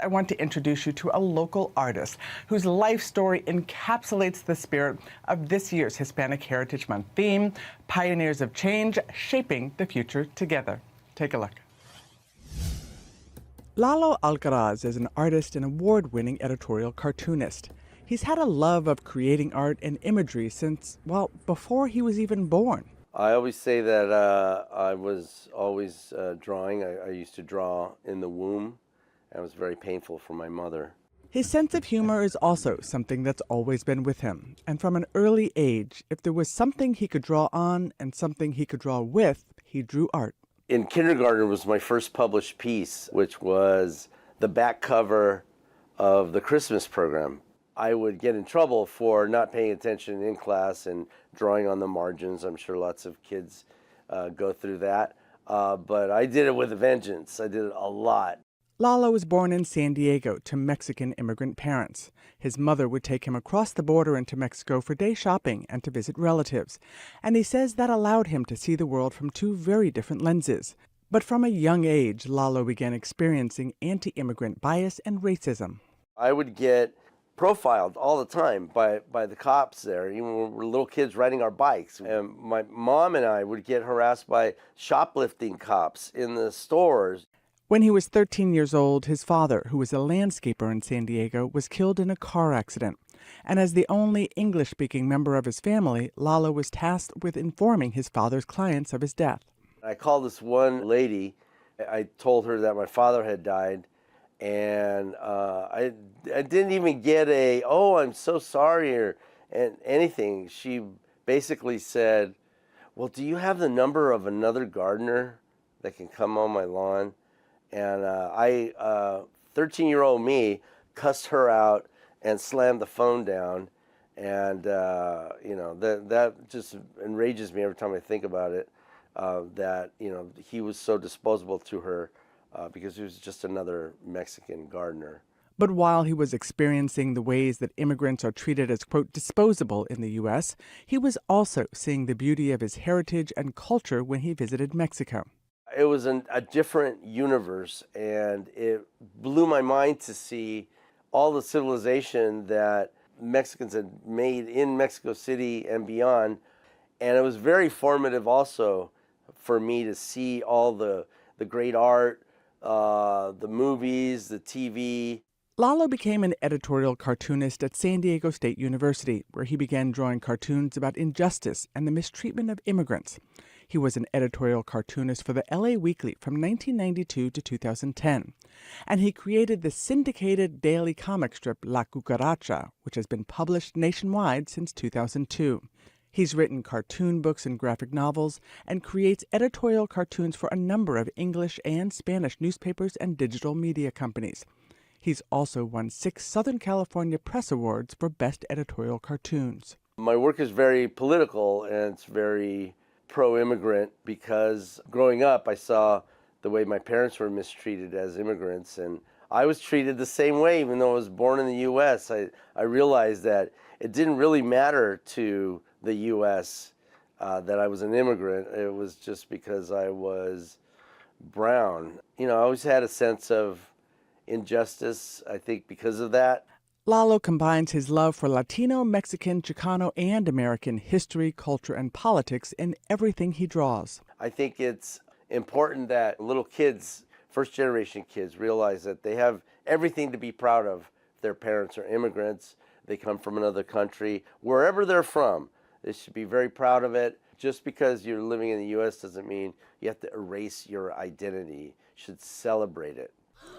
I want to introduce you to a local artist whose life story encapsulates the spirit of this year's Hispanic Heritage Month theme, Pioneers of Change, Shaping the Future Together. Take a look. Lalo Alcaraz is an artist and award-winning editorial cartoonist. He's had a love of creating art and imagery since, well, before he was even born. I always say that I was always drawing. I used to draw in the womb, and it was very painful for my mother. His sense of humor is also something that's always been with him. And from an early age, if there was something he could draw on and something he could draw with, he drew art. In kindergarten was my first published piece, which was the back cover of the Christmas program. I would get in trouble for not paying attention in class and drawing on the margins. I'm sure lots of kids go through that. But I did it with a vengeance. I did it a lot. Lalo was born in San Diego to Mexican immigrant parents. His mother would take him across the border into Mexico for day shopping and to visit relatives. And he says that allowed him to see the world from two very different lenses. But from a young age, Lalo began experiencing anti-immigrant bias and racism. I would get profiled all the time by the cops there, even when we were little kids riding our bikes. And my mom and I would get harassed by shoplifting cops in the stores. When he was 13 years old, his father, who was a landscaper in San Diego, was killed in a car accident. And as the only English-speaking member of his family, Lalo was tasked with informing his father's clients of his death. I called this one lady. I told her that my father had died, and I didn't even get a, "Oh, I'm so sorry," or anything. She basically said, "Well, do you have the number of another gardener that can come on my lawn?" And 13-year-old me cussed her out and slammed the phone down. And, that just enrages me every time I think about it, that, he was so disposable to her because he was just another Mexican gardener. But while he was experiencing the ways that immigrants are treated as, quote, disposable in the U.S., he was also seeing the beauty of his heritage and culture when he visited Mexico. It was a different universe, and it blew my mind to see all the civilization that Mexicans had made in Mexico City and beyond. And it was very formative also for me to see all the great art, the movies, the TV. Lalo became an editorial cartoonist at San Diego State University, where he began drawing cartoons about injustice and the mistreatment of immigrants. He was an editorial cartoonist for the LA Weekly from 1992 to 2010. And he created the syndicated daily comic strip La Cucaracha, which has been published nationwide since 2002. He's written cartoon books and graphic novels and creates editorial cartoons for a number of English and Spanish newspapers and digital media companies. He's also won 6 Southern California Press Awards for Best Editorial Cartoons. My work is very political, and it's very pro-immigrant because growing up I saw the way my parents were mistreated as immigrants, and I was treated the same way even though I was born in the U.S. I realized that it didn't really matter to the U.S. That I was an immigrant. It was just because I was brown. I always had a sense of injustice, I think, because of that. Lalo combines his love for Latino, Mexican, Chicano, and American history, culture, and politics in everything he draws. I think it's important that little kids, first-generation kids, realize that they have everything to be proud of. Their parents are immigrants. They come from another country. Wherever they're from, they should be very proud of it. Just because you're living in the U.S. doesn't mean you have to erase your identity. You should celebrate it.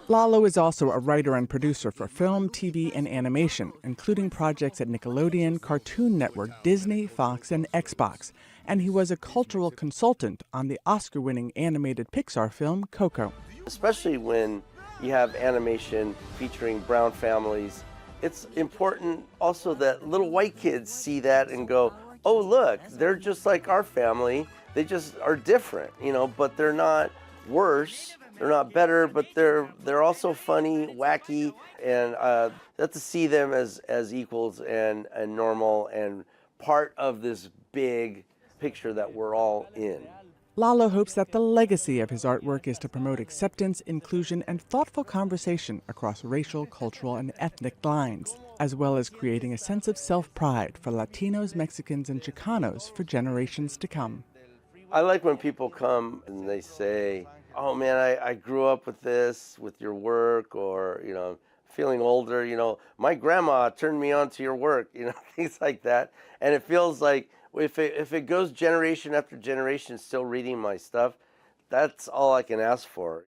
Lalo is also a writer and producer for film, TV, and animation, including projects at Nickelodeon, Cartoon Network, Disney, Fox, and Xbox. And he was a cultural consultant on the Oscar-winning animated Pixar film, Coco. Especially when you have animation featuring brown families, it's important also that little white kids see that and go, "Oh, look, they're just like our family. They just are different, but they're not worse. They're not better, but they're also funny, wacky," and that to see them as equals and normal and part of this big picture that we're all in. Lalo hopes that the legacy of his artwork is to promote acceptance, inclusion, and thoughtful conversation across racial, cultural, and ethnic lines, as well as creating a sense of self-pride for Latinos, Mexicans, and Chicanos for generations to come. I like when people come and they say, oh man, I grew up with this, with your work, or, feeling older, my grandma turned me on to your work, things like that. And it feels like if it goes generation after generation still reading my stuff, that's all I can ask for.